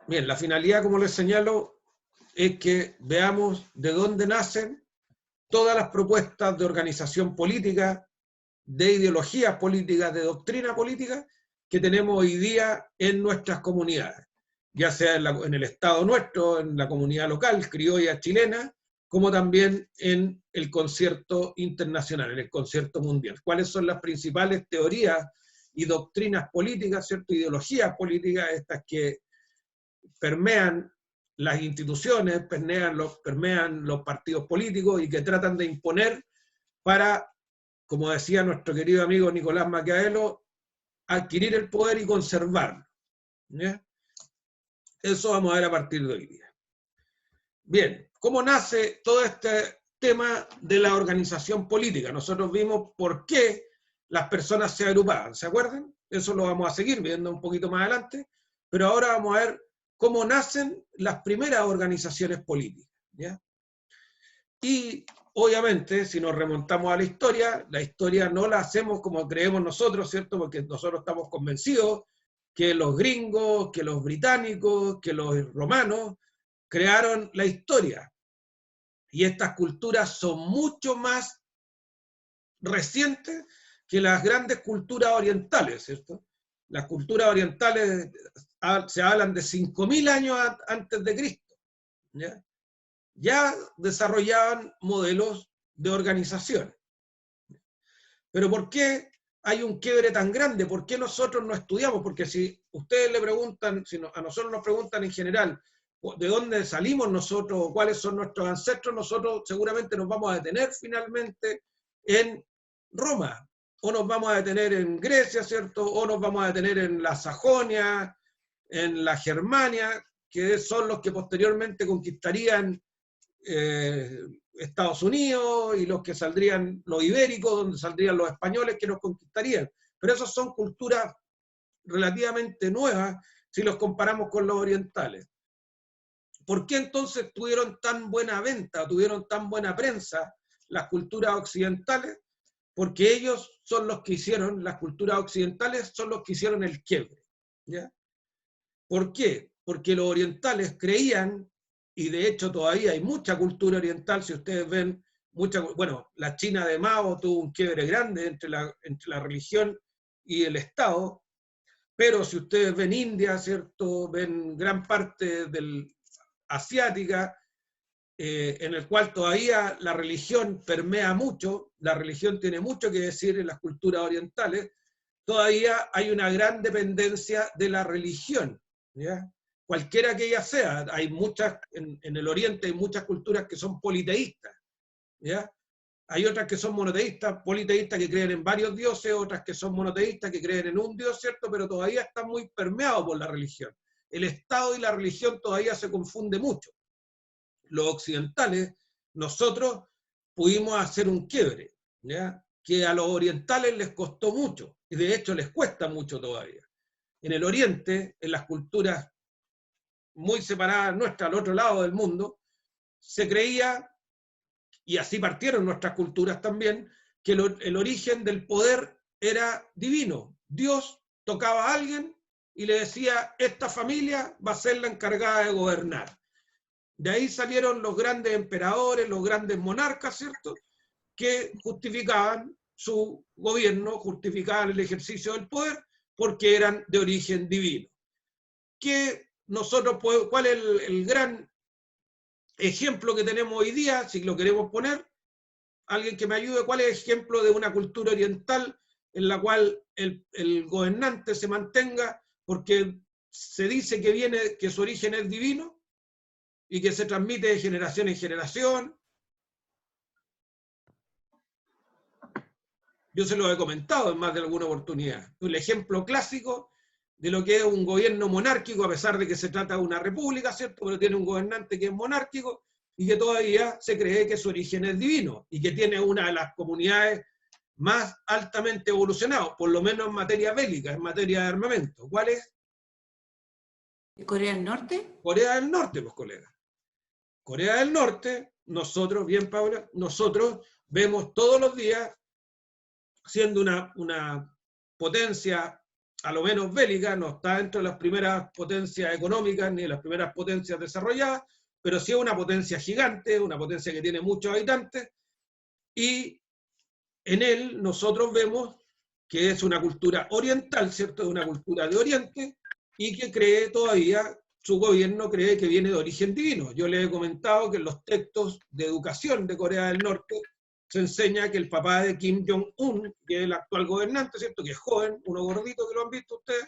Bien, la finalidad, como les señalo, es que veamos de dónde nacen todas las propuestas de organización política, de ideologías políticas, de doctrina política que tenemos hoy día en nuestras comunidades, ya sea en el Estado nuestro, en la comunidad local, criolla chilena, como también en el concierto internacional, en el concierto mundial. ¿Cuáles son las principales teorías y doctrinas políticas, ¿cierto? Ideologías políticas, estas que permean las instituciones, permean los partidos políticos y que tratan de imponer para, como decía nuestro querido amigo Nicolás Maquiavelo, adquirir el poder y conservarlo. ¿Ya? Eso vamos a ver a partir de hoy día. Bien, ¿cómo nace todo este tema de la organización política? Nosotros vimos por qué las personas se agrupaban, ¿se acuerdan? Eso lo vamos a seguir viendo un poquito más adelante, pero ahora vamos a ver cómo nacen las primeras organizaciones políticas, ¿ya? Y obviamente, si nos remontamos a la historia no la hacemos como creemos nosotros, ¿cierto? Porque nosotros estamos convencidos que los gringos, que los británicos, que los romanos crearon la historia. Y estas culturas son mucho más recientes que las grandes culturas orientales, ¿cierto? Las culturas orientales se hablan de 5.000 años antes de Cristo, ¿ya? Ya desarrollaban modelos de organización. Pero ¿por qué hay un quiebre tan grande? ¿Por qué nosotros no estudiamos? Porque si ustedes le preguntan, si a nosotros nos preguntan en general, ¿de dónde salimos nosotros? ¿Cuáles son nuestros ancestros? Nosotros seguramente nos vamos a detener finalmente en Roma, o nos vamos a detener en Grecia, ¿cierto? O nos vamos a detener en la Sajonia, en la Germania, que son los que posteriormente conquistarían Estados Unidos, y los que saldrían los ibéricos, donde saldrían los españoles que nos conquistarían. Pero esas son culturas relativamente nuevas si los comparamos con los orientales. ¿Por qué entonces tuvieron tan buena venta, tuvieron tan buena prensa las culturas occidentales? Porque ellos son los que hicieron, las culturas occidentales son los que hicieron el quiebre, ¿ya? ¿Por qué? Porque los orientales creían, y de hecho todavía hay mucha cultura oriental, si ustedes ven, bueno, la China de Mao tuvo un quiebre grande entre la religión y el Estado, pero si ustedes ven India, ¿cierto? Ven gran parte del asiática, en el cual todavía la religión permea mucho, la religión tiene mucho que decir en las culturas orientales, todavía hay una gran dependencia de la religión, ¿ya? Cualquiera que ella sea, hay muchas, en el Oriente hay muchas culturas que son politeístas, ¿ya? Hay otras que son monoteístas, politeístas que creen en varios dioses, otras que son monoteístas que creen en un dios, ¿cierto? Pero todavía está muy permeado por la religión. El Estado y la religión todavía se confunde mucho. Los occidentales, nosotros pudimos hacer un quiebre, ¿ya? Que a los orientales les costó mucho, y de hecho les cuesta mucho todavía. En el Oriente, en las culturas muy separadas nuestras, al otro lado del mundo, se creía, y así partieron nuestras culturas también, que el origen del poder era divino. Dios tocaba a alguien y le decía, esta familia va a ser la encargada de gobernar. De ahí salieron los grandes emperadores, los grandes monarcas, ¿cierto? Que justificaban su gobierno, justificaban el ejercicio del poder, porque eran de origen divino. ¿Cuál es el gran ejemplo que tenemos hoy día, si lo queremos poner? Alguien que me ayude, ¿cuál es el ejemplo de una cultura oriental en la cual el gobernante se mantenga porque se dice que su origen es divino y que se transmite de generación en generación? Yo se lo he comentado en más de alguna oportunidad. El ejemplo clásico de lo que es un gobierno monárquico, a pesar de que se trata de una república, ¿cierto? Pero tiene un gobernante que es monárquico y que todavía se cree que su origen es divino y que tiene una de las comunidades más altamente evolucionadas, por lo menos en materia bélica, en materia de armamento. ¿Cuál es? ¿Corea del Norte? Corea del Norte, pues, colegas. Corea del Norte, nosotros, bien, Paula, nosotros vemos todos los días siendo una potencia a lo menos bélica, no está dentro de las primeras potencias económicas ni de las primeras potencias desarrolladas, pero sí es una potencia gigante, una potencia que tiene muchos habitantes, y en él nosotros vemos que es una cultura oriental, ¿cierto? Es una cultura de Oriente, y que cree todavía, su gobierno cree que viene de origen divino. Yo les he comentado que en los textos de educación de Corea del Norte se enseña que el papá de Kim Jong-un, que es el actual gobernante, ¿cierto? Que es joven, uno gordito, que lo han visto ustedes,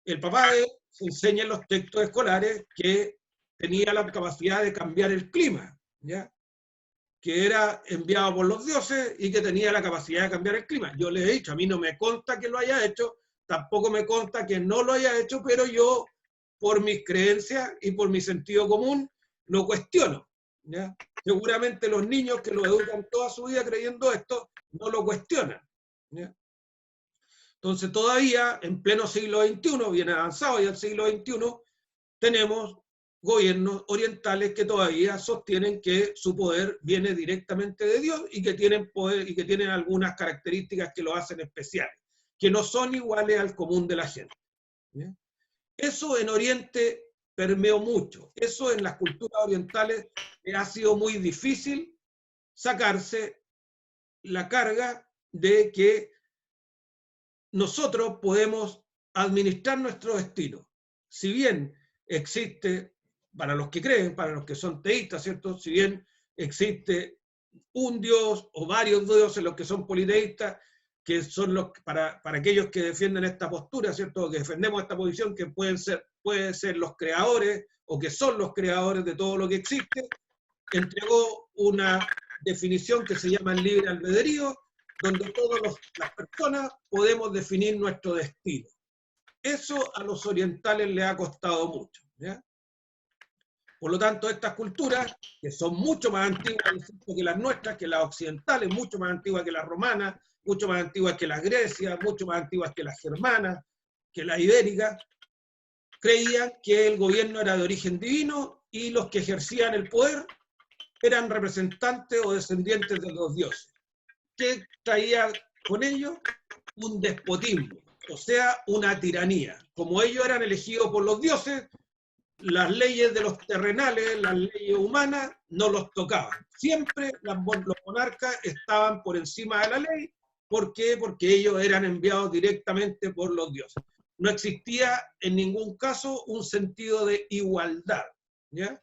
el papá de él se enseña en los textos escolares que tenía la capacidad de cambiar el clima, ¿ya? Que era enviado por los dioses y que tenía la capacidad de cambiar el clima. Yo le he dicho, a mí no me consta que lo haya hecho, tampoco me consta que no lo haya hecho, pero yo, por mis creencias y por mi sentido común, lo cuestiono, ¿ya? Seguramente los niños que lo educan toda su vida creyendo esto, no lo cuestionan, ¿ya? Entonces todavía, en pleno siglo XXI, bien avanzado ya el siglo XXI, tenemos gobiernos orientales que todavía sostienen que su poder viene directamente de Dios y que tienen poder y que tienen algunas características que lo hacen especiales, que no son iguales al común de la gente. ¿Bien? Eso en Oriente permeó mucho. Eso en las culturas orientales ha sido muy difícil sacarse la carga de que nosotros podemos administrar nuestro destino. Si bien existe, para los que creen, para los que son teístas, ¿cierto? Si bien existe un Dios o varios dioses, los que son politeístas, que son los, para aquellos que defienden esta postura, ¿cierto? Que defendemos esta posición, que pueden ser los creadores, o que son los creadores de todo lo que existe, entregó una definición que se llama el libre albedrío, donde todas las personas podemos definir nuestro destino. Eso a los orientales les ha costado mucho, ¿ya? Por lo tanto, estas culturas, que son mucho más antiguas que las nuestras, que las occidentales, mucho más antiguas que las romanas, mucho más antiguas que las grecias, mucho más antiguas que las germanas, que las ibéricas, creían que el gobierno era de origen divino y los que ejercían el poder eran representantes o descendientes de los dioses. ¿Qué traía con ello? Un despotismo, o sea, una tiranía. Como ellos eran elegidos por los dioses, las leyes de los terrenales, las leyes humanas, no los tocaban. Siempre los monarcas estaban por encima de la ley. ¿Por qué? Porque ellos eran enviados directamente por los dioses. No existía en ningún caso un sentido de igualdad, ¿ya?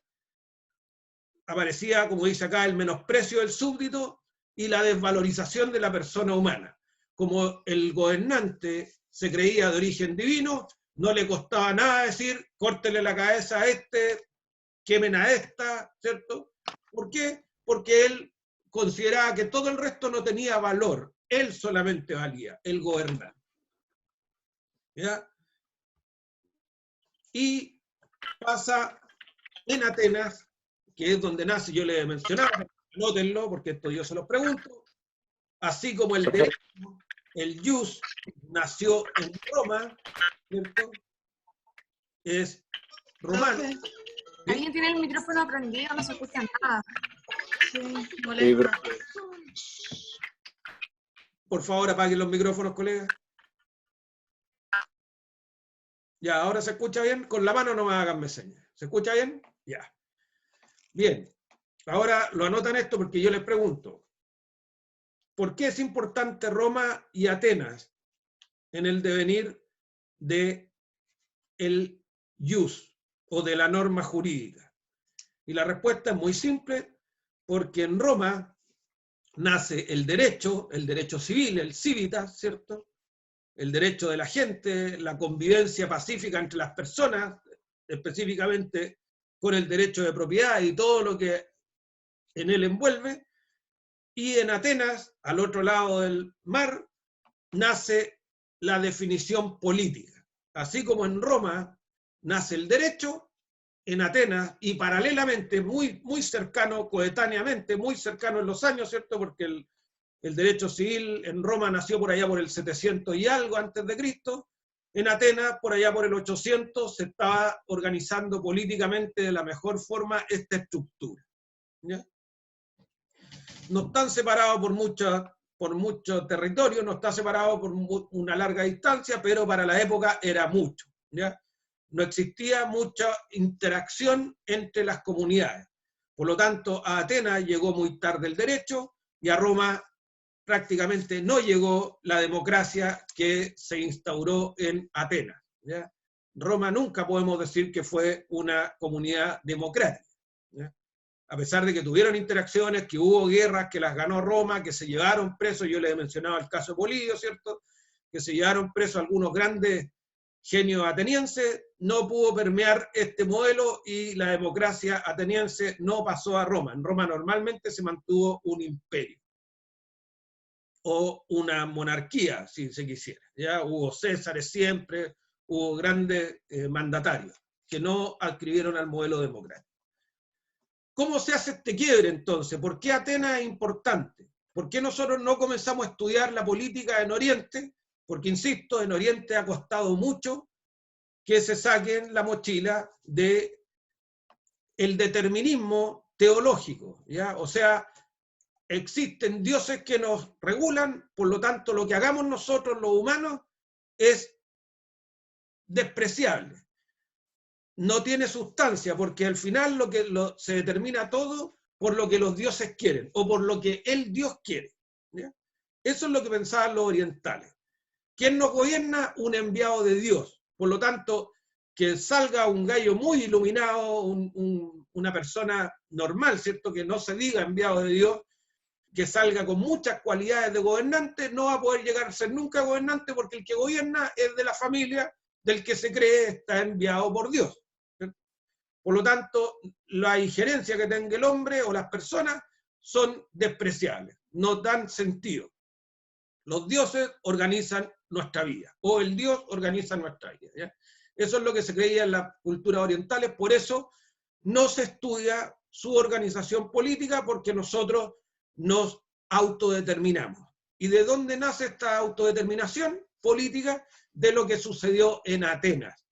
Aparecía, como dice acá, el menosprecio del súbdito y la desvalorización de la persona humana. Como el gobernante se creía de origen divino, no le costaba nada decir, córtele la cabeza a este, quemen a esta, ¿cierto? ¿Por qué? Porque él consideraba que todo el resto no tenía valor, él solamente valía, el gobernante. ¿Ya? Y pasa en Atenas, que es donde nace, yo les he mencionado, anótenlo porque esto yo se los pregunto, así como el derecho, el jus nació en Roma, ¿cierto? Es romano. ¿Sí? ¿Alguien tiene el micrófono prendido? No se escucha nada. Sí, molesta. Por favor, apaguen los micrófonos, colegas. Ya, ahora se escucha bien. Con la mano no me hagan señas. ¿Se escucha bien? Ya. Bien. Ahora lo anotan esto porque yo les pregunto, ¿por qué es importante Roma y Atenas en el devenir de el jus o de la norma jurídica? Y la respuesta es muy simple, porque en Roma nace el derecho civil, el civitas, ¿cierto? El derecho de la gente, la convivencia pacífica entre las personas, específicamente con el derecho de propiedad y todo lo que en él envuelve. Y en Atenas, al otro lado del mar, nace la definición política. Así como en Roma nace el derecho, en Atenas, y paralelamente, muy, muy cercano, coetáneamente, muy cercano en los años, ¿cierto? Porque el derecho civil en Roma nació por allá por el 700 y algo antes de Cristo. En Atenas, por allá por el 800, se estaba organizando políticamente de la mejor forma esta estructura, ¿ya? No están separados por mucha por mucho territorio, no está separado por una larga distancia, pero para la época era mucho, ¿ya? No existía mucha interacción entre las comunidades. Por lo tanto, a Atenas llegó muy tarde el derecho y a Roma prácticamente no llegó la democracia que se instauró en Atenas, ¿ya? Roma nunca podemos decir que fue una comunidad democrática, ¿ya? A pesar de que tuvieron interacciones, que hubo guerras, que las ganó Roma, que se llevaron presos, yo les he mencionado el caso de Polibio, ¿cierto? Que se llevaron presos algunos grandes genios atenienses, no pudo permear este modelo y la democracia ateniense no pasó a Roma. En Roma normalmente se mantuvo un imperio o una monarquía, si se quisiera. ¿Ya? Hubo césares siempre, hubo grandes mandatarios que no adscribieron al modelo democrático. ¿Cómo se hace este quiebre entonces? ¿Por qué Atenas es importante? ¿Por qué nosotros no comenzamos a estudiar la política en Oriente? Porque, insisto, en Oriente ha costado mucho que se saquen la mochila del determinismo teológico, ¿ya? O sea, existen dioses que nos regulan, por lo tanto lo que hagamos nosotros los humanos es despreciable. No tiene sustancia, porque al final se determina todo por lo que los dioses quieren, o por lo que el Dios quiere, ¿ya? Eso es lo que pensaban los orientales. ¿Quién nos gobierna? Un enviado de Dios. Por lo tanto, que salga un gallo muy iluminado, una persona normal, ¿cierto? Que no se diga enviado de Dios, que salga con muchas cualidades de gobernante, no va a poder llegar a ser nunca gobernante, porque el que gobierna es de la familia del que se cree está enviado por Dios. Por lo tanto, la injerencia que tenga el hombre o las personas son despreciables, no dan sentido. Los dioses organizan nuestra vida, o el Dios organiza nuestra vida, ¿ya? Eso es lo que se creía en las culturas orientales, por eso no se estudia su organización política, porque nosotros nos autodeterminamos. ¿Y de dónde nace esta autodeterminación política? De lo que sucedió en Atenas.